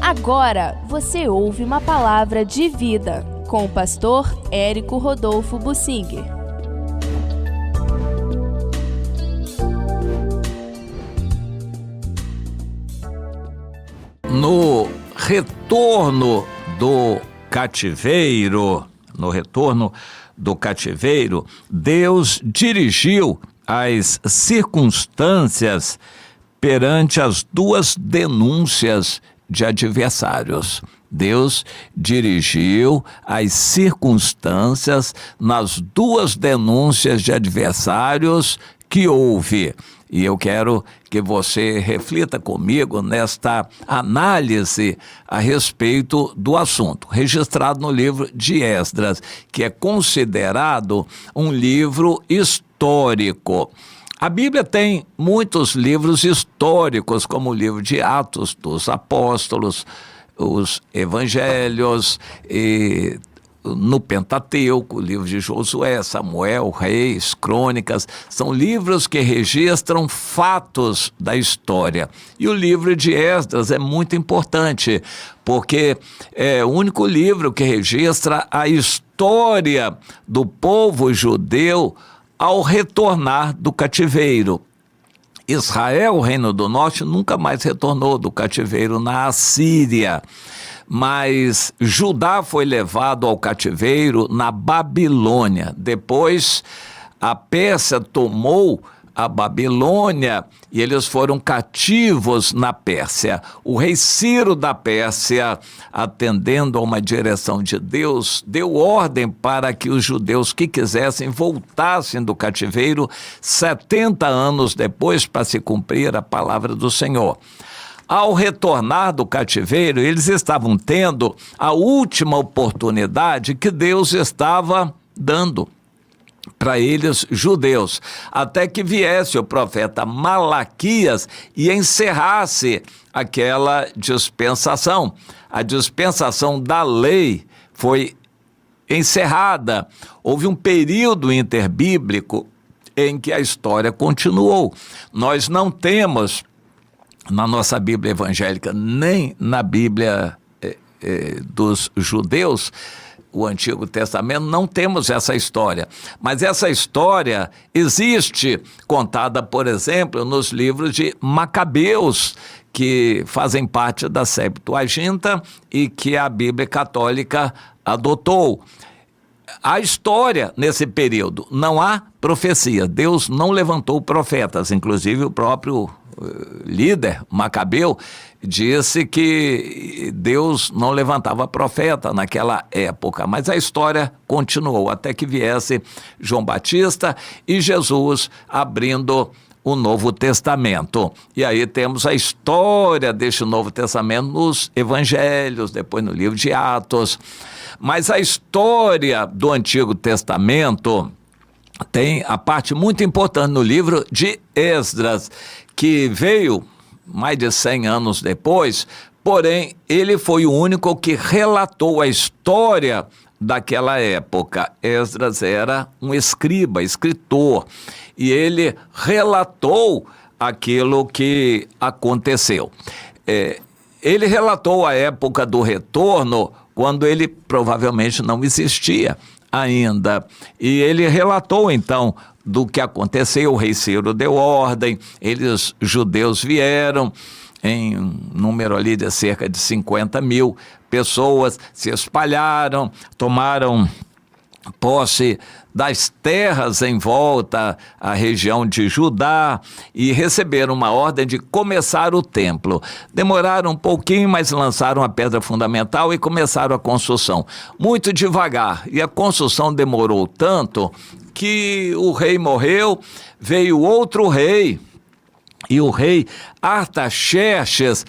Agora você ouve uma palavra de vida com o pastor Érico Rodolfo Bussinger. No retorno do cativeiro, Deus dirigiu as circunstâncias perante as duas denúncias de adversários. Deus dirigiu as circunstâncias nas duas denúncias de adversários que houve. E eu quero que você reflita comigo nesta análise a respeito do assunto, registrado no livro de Esdras, que é considerado um livro histórico. A Bíblia tem muitos livros históricos, como o livro de Atos dos Apóstolos, os Evangelhos, e no Pentateuco, o livro de Josué, Samuel, Reis, Crônicas, são livros que registram fatos da história. E o livro de Esdras é muito importante, porque é o único livro que registra a história do povo judeu ao retornar do cativeiro. Israel, o reino do norte, nunca mais retornou do cativeiro na Assíria, mas Judá foi levado ao cativeiro na Babilônia. Depois a Pérsia tomou a Babilônia e eles foram cativos na Pérsia. O rei Ciro da Pérsia, atendendo a uma direção de Deus, deu ordem para que os judeus que quisessem voltassem do cativeiro 70 anos depois, para se cumprir a palavra do Senhor. Ao retornar do cativeiro, eles estavam tendo a última oportunidade que Deus estava dando para eles, judeus, até que viesse o profeta Malaquias e encerrasse aquela dispensação. A dispensação da lei foi encerrada. Houve um período interbíblico em que a história continuou. Nós não temos na nossa Bíblia evangélica, nem na Bíblia dos judeus, o Antigo Testamento, não temos essa história. Mas essa história existe, contada, por exemplo, nos livros de Macabeus, que fazem parte da Septuaginta e que a Bíblia Católica adotou. A história nesse período, não há profecia. Deus não levantou profetas, inclusive o próprio líder Macabeu disse que Deus não levantava profeta naquela época, mas a história continuou até que viesse João Batista e Jesus abrindo o Novo Testamento. E aí temos a história deste Novo Testamento nos Evangelhos, depois no livro de Atos. Mas a história do Antigo Testamento tem a parte muito importante no livro de Esdras, que veio mais de 100 anos depois, porém ele foi o único que relatou a história daquela época. Esdras era um escritor, e ele relatou aquilo que aconteceu. Ele relatou a época do retorno, quando ele provavelmente não existia ainda. E ele relatou, então, do que aconteceu. O rei Ciro deu ordem, eles, judeus, vieram em um número ali de cerca de 50 mil pessoas, se espalharam, tomaram posse das terras em volta à região de Judá e receberam uma ordem de começar o templo. Demoraram um pouquinho, mas lançaram a pedra fundamental e começaram a construção. Muito devagar, e a construção demorou tanto que o rei morreu, veio outro rei, e o rei Artaxerxes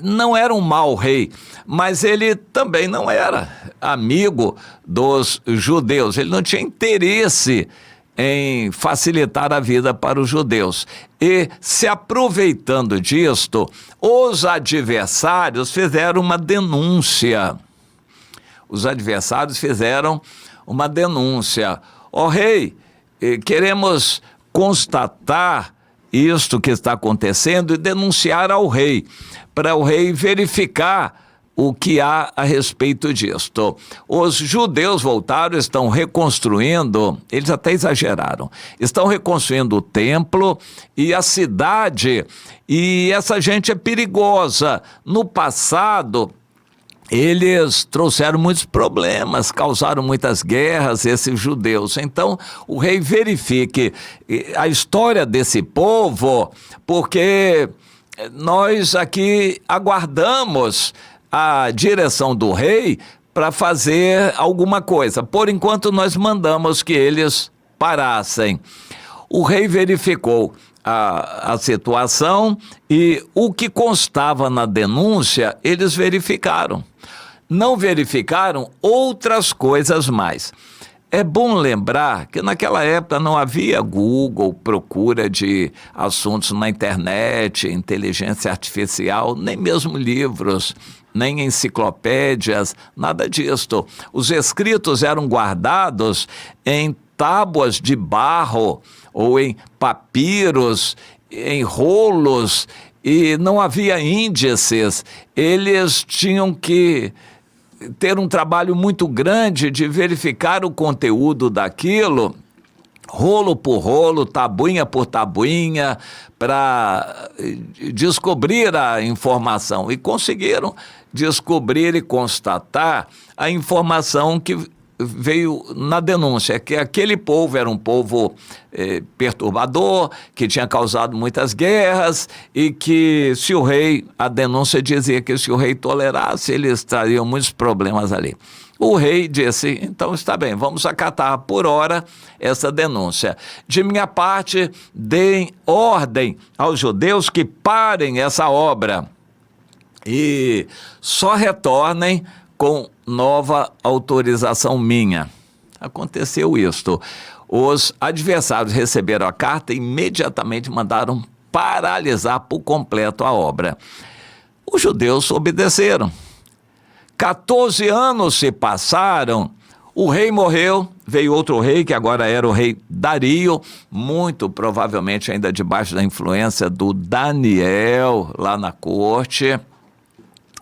não era um mau rei, mas ele também não era amigo dos judeus. Ele não tinha interesse em facilitar a vida para os judeus. E, se aproveitando disto, os adversários fizeram uma denúncia. Ó rei, queremos constatar isto que está acontecendo e denunciar ao rei, para o rei verificar o que há a respeito disto. Os judeus voltaram, estão reconstruindo, eles até exageraram, estão reconstruindo o templo e a cidade, e essa gente é perigosa. No passado, eles trouxeram muitos problemas, causaram muitas guerras, esses judeus. Então, o rei verifique a história desse povo, porque nós aqui aguardamos a direção do rei para fazer alguma coisa. Por enquanto, nós mandamos que eles parassem. O rei verificou a situação e o que constava na denúncia, eles verificaram. Não verificaram outras coisas mais. É bom lembrar que naquela época não havia Google, procura de assuntos na internet, inteligência artificial, nem mesmo livros, nem enciclopédias, nada disto. Os escritos eram guardados em tábuas de barro ou em papiros, em rolos, e não havia índices. Eles tinham que ter um trabalho muito grande de verificar o conteúdo daquilo, rolo por rolo, tabuinha por tabuinha, para descobrir a informação. E conseguiram descobrir e constatar a informação que veio na denúncia, que aquele povo era um povo perturbador, que tinha causado muitas guerras e que se o rei, a denúncia dizia que se o rei tolerasse, eles trariam muitos problemas ali. O rei disse, então está bem, vamos acatar por hora essa denúncia. De minha parte, deem ordem aos judeus que parem essa obra e só retornem com nova autorização minha. Aconteceu isto. Os adversários receberam a carta e imediatamente mandaram paralisar por completo a obra. Os judeus obedeceram. 14 anos se passaram, o rei morreu, veio outro rei, que agora era o rei Dario, muito provavelmente ainda debaixo da influência do Daniel, lá na corte.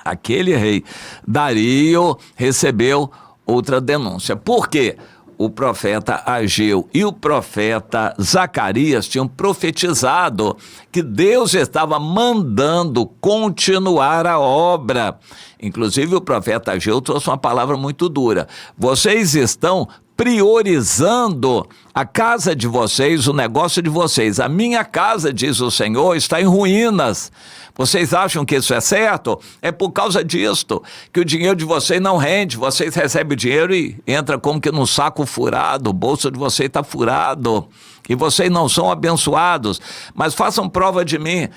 Aquele rei Dario recebeu outra denúncia. Por quê? O profeta Ageu e o profeta Zacarias tinham profetizado que Deus estava mandando continuar a obra. Inclusive o profeta Ageu trouxe uma palavra muito dura. Vocês estão priorizando a casa de vocês, o negócio de vocês. A minha casa, diz o Senhor, está em ruínas. Vocês acham que isso é certo? É por causa disto que o dinheiro de vocês não rende. Vocês recebem o dinheiro e entra como que num saco furado, o bolso de vocês está furado. E vocês não são abençoados. Mas façam prova de mim.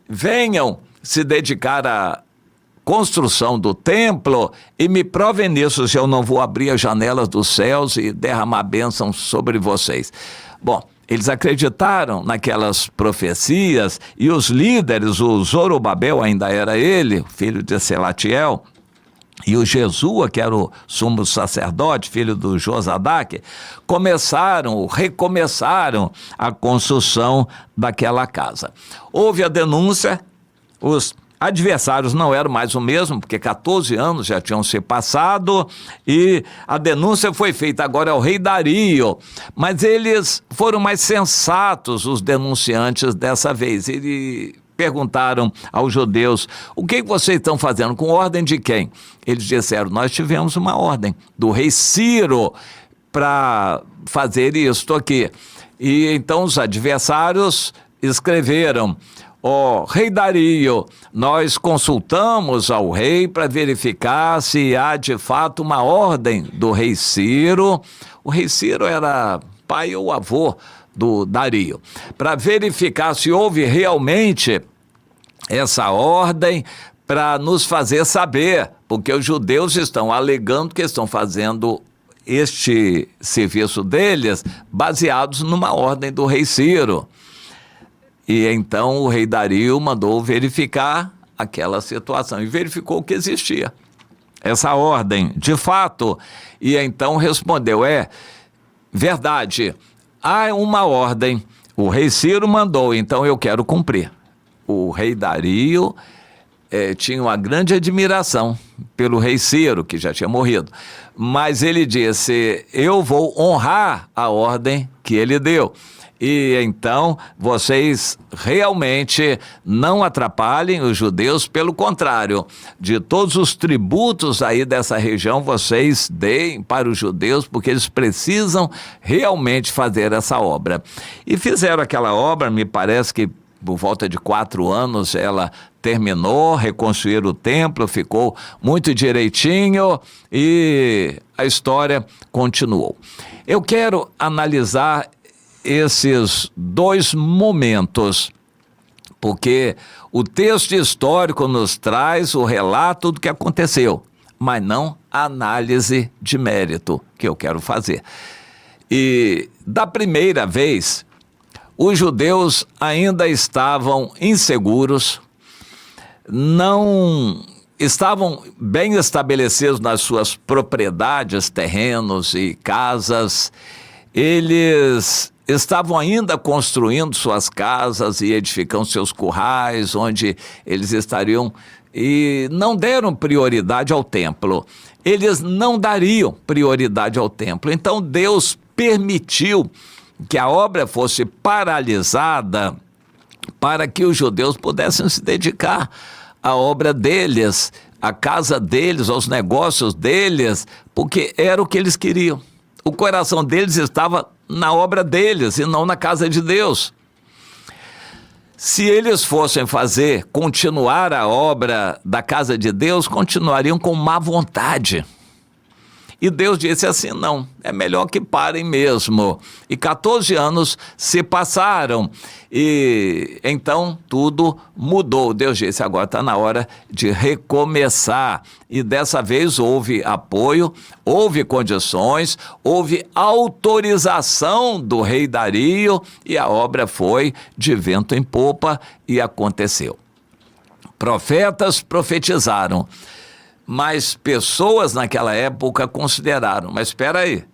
Venham se dedicar a construção do templo e me provem nisso se eu não vou abrir as janelas dos céus e derramar bênçãos sobre vocês. Bom, eles acreditaram naquelas profecias e os líderes, o Zorobabel ainda era ele, filho de Selatiel, e o Jesua, que era o sumo sacerdote, filho do Josadaque, recomeçaram a construção daquela casa. Houve a denúncia, os adversários não eram mais o mesmo, porque 14 anos já tinham se passado e a denúncia foi feita agora ao rei Dario, mas eles foram mais sensatos, os denunciantes dessa vez. Eles perguntaram aos judeus, o que vocês estão fazendo? Com ordem de quem? Eles disseram, nós tivemos uma ordem do rei Ciro para fazer isto aqui. E então os adversários escreveram, rei Dario, nós consultamos ao rei para verificar se há de fato uma ordem do rei Ciro. O rei Ciro era pai ou avô do Dario. Para verificar se houve realmente essa ordem, para nos fazer saber, porque os judeus estão alegando que estão fazendo este serviço deles baseados numa ordem do rei Ciro. E então o rei Dario mandou verificar aquela situação e verificou que existia essa ordem, de fato. E então respondeu, verdade, há uma ordem, O rei Ciro mandou, então eu quero cumprir. O rei Dario tinha uma grande admiração pelo rei Ciro, que já tinha morrido. Mas ele disse, eu vou honrar a ordem que ele deu. E então vocês realmente não atrapalhem os judeus, pelo contrário, de todos os tributos aí dessa região, vocês deem para os judeus, porque eles precisam realmente fazer essa obra. E fizeram aquela obra, me parece que por volta de 4 anos ela terminou, reconstruíram o templo, ficou muito direitinho e a história continuou. Eu quero analisar esses 2 momentos, porque o texto histórico nos traz o relato do que aconteceu, mas não a análise de mérito que eu quero fazer. E da primeira vez, os judeus ainda estavam inseguros, não estavam bem estabelecidos nas suas propriedades, terrenos e casas. Eles estavam ainda construindo suas casas e edificando seus currais, onde eles estariam, e não deram prioridade ao templo. Eles não dariam prioridade ao templo. Então Deus permitiu que a obra fosse paralisada para que os judeus pudessem se dedicar à obra deles, à casa deles, aos negócios deles, porque era o que eles queriam. O coração deles estava na obra deles e não na casa de Deus. Se eles fossem continuar a obra da casa de Deus, continuariam com má vontade. E Deus disse assim, não, é melhor que parem mesmo. E 14 anos se passaram e então tudo mudou. Deus disse, agora está na hora de recomeçar. E dessa vez houve apoio, houve condições, houve autorização do rei Dario e a obra foi de vento em popa e aconteceu. Profetas profetizaram. Mas pessoas naquela época consideraram, mas espera aí,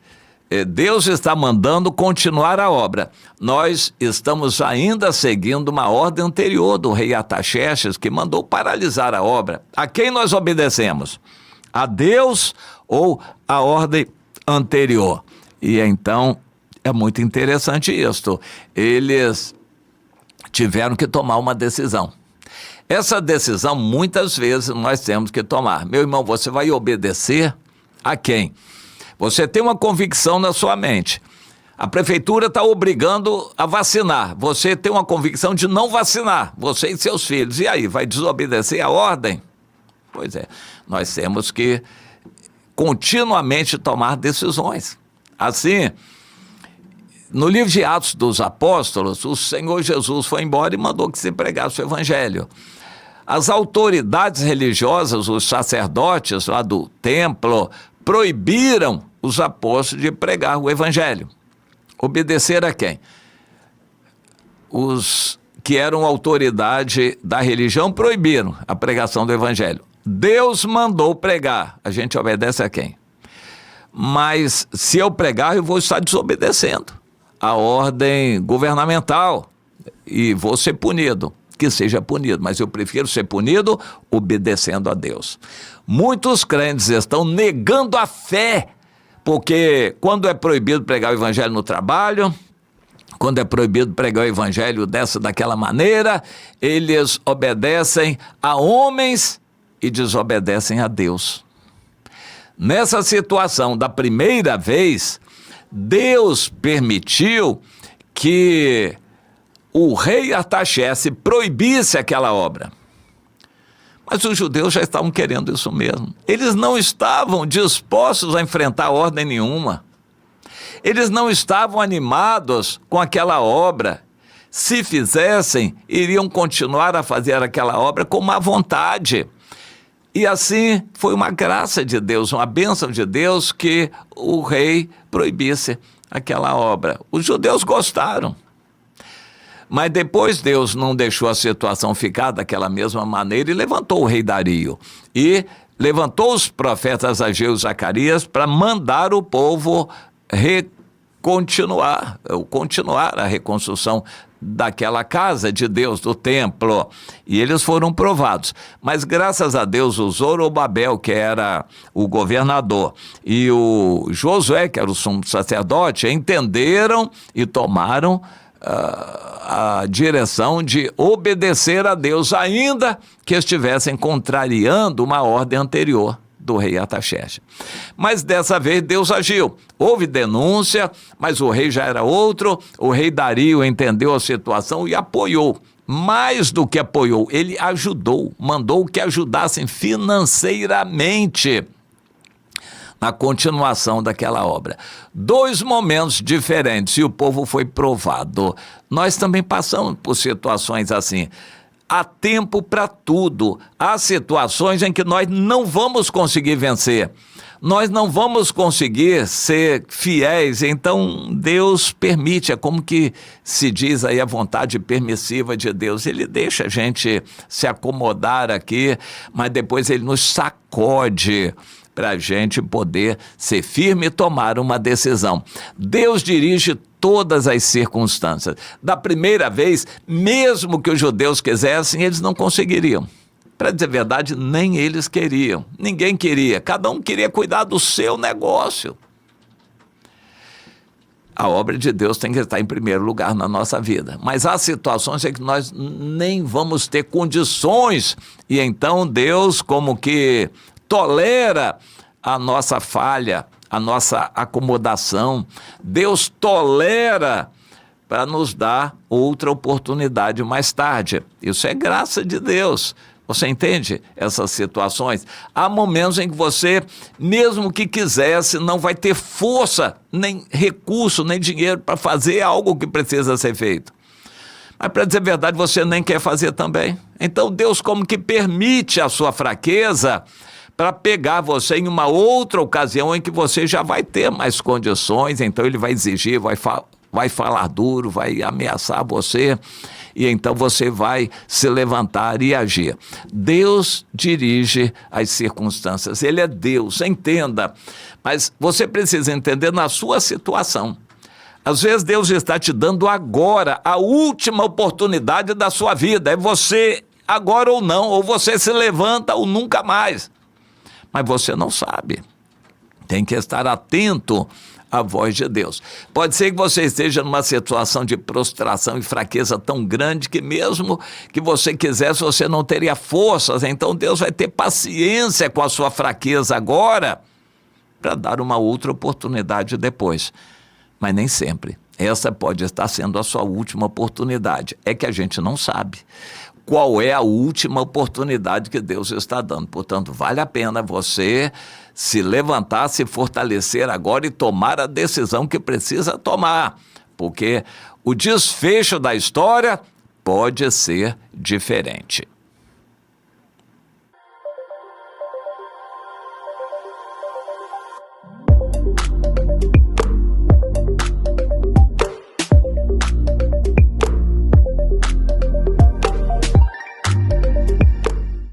Deus está mandando continuar a obra. Nós estamos ainda seguindo uma ordem anterior do rei Artaxerxes, que mandou paralisar a obra. A quem nós obedecemos? A Deus ou a ordem anterior? E então é muito interessante isto. Eles tiveram que tomar uma decisão. Essa decisão, muitas vezes, nós temos que tomar. Meu irmão, você vai obedecer a quem? Você tem uma convicção na sua mente. A prefeitura está obrigando a vacinar. Você tem uma convicção de não vacinar, você e seus filhos. E aí, vai desobedecer a ordem? Pois é, nós temos que continuamente tomar decisões. Assim, no livro de Atos dos Apóstolos, o Senhor Jesus foi embora e mandou que se pregasse o evangelho. As autoridades religiosas, os sacerdotes lá do templo, proibiram os apóstolos de pregar o evangelho. Obedecer a quem? Os que eram autoridade da religião proibiram a pregação do evangelho. Deus mandou pregar, a gente obedece a quem? Mas se eu pregar, eu vou estar desobedecendo a ordem governamental e vou ser punido. Que seja punido, mas eu prefiro ser punido obedecendo a Deus. Muitos crentes estão negando a fé, porque quando é proibido pregar o evangelho no trabalho, quando é proibido pregar o evangelho daquela maneira, eles obedecem a homens e desobedecem a Deus. Nessa situação da primeira vez, Deus permitiu que o rei Artaxerxes proibisse aquela obra. Mas os judeus já estavam querendo isso mesmo. Eles não estavam dispostos a enfrentar ordem nenhuma. Eles não estavam animados com aquela obra. Se fizessem, iriam continuar a fazer aquela obra com má vontade. E assim foi uma graça de Deus, uma bênção de Deus que o rei proibisse aquela obra. Os judeus gostaram. Mas depois Deus não deixou a situação ficar daquela mesma maneira e levantou o rei Dario. E levantou os profetas Ageu e Zacarias para mandar o povo continuar a reconstrução daquela casa de Deus, do templo, e eles foram provados. Mas graças a Deus o Zorobabel, que era o governador, e o Josué, que era o sumo sacerdote, entenderam e tomaram a direção de obedecer a Deus, ainda que estivessem contrariando uma ordem anterior do rei Artaxerxes. Mas dessa vez Deus agiu. Houve denúncia, mas o rei já era outro. O rei Dario entendeu a situação e apoiou. Mais do que apoiou, ele ajudou, mandou que ajudassem financeiramente na continuação daquela obra. 2 momentos diferentes e o povo foi provado. Nós também passamos por situações assim. Há tempo para tudo. Há situações em que nós não vamos conseguir vencer. Nós não vamos conseguir ser fiéis, então Deus permite, é como que se diz aí a vontade permissiva de Deus. Ele deixa a gente se acomodar aqui, mas depois ele nos sacode para a gente poder ser firme e tomar uma decisão. Deus dirige todas as circunstâncias. Da primeira vez, mesmo que os judeus quisessem, eles não conseguiriam. Para dizer a verdade, nem eles queriam. Ninguém queria. Cada um queria cuidar do seu negócio. A obra de Deus tem que estar em primeiro lugar na nossa vida. Mas há situações em que nós nem vamos ter condições. E então Deus como que tolera a nossa falha, a nossa acomodação. Deus tolera para nos dar outra oportunidade mais tarde. Isso é graça de Deus. Você entende essas situações? Há momentos em que você, mesmo que quisesse, não vai ter força, nem recurso, nem dinheiro para fazer algo que precisa ser feito. Mas, para dizer a verdade, você nem quer fazer também. Então, Deus como que permite a sua fraqueza para pegar você em uma outra ocasião em que você já vai ter mais condições. Então, Ele vai exigir, vai falar duro, vai ameaçar você, e então você vai se levantar e agir. Deus dirige as circunstâncias, Ele é Deus, entenda, mas você precisa entender na sua situação. Às vezes Deus está te dando agora a última oportunidade da sua vida, é você agora ou não, ou você se levanta ou nunca mais, mas você não sabe, tem que estar atento a voz de Deus. Pode ser que você esteja numa situação de prostração e fraqueza tão grande que mesmo que você quisesse, você não teria forças. Então Deus vai ter paciência com a sua fraqueza agora para dar uma outra oportunidade depois. Mas nem sempre. Essa pode estar sendo a sua última oportunidade. É que a gente não sabe qual é a última oportunidade que Deus está dando. Portanto, vale a pena você se levantar, se fortalecer agora e tomar a decisão que precisa tomar, porque o desfecho da história pode ser diferente.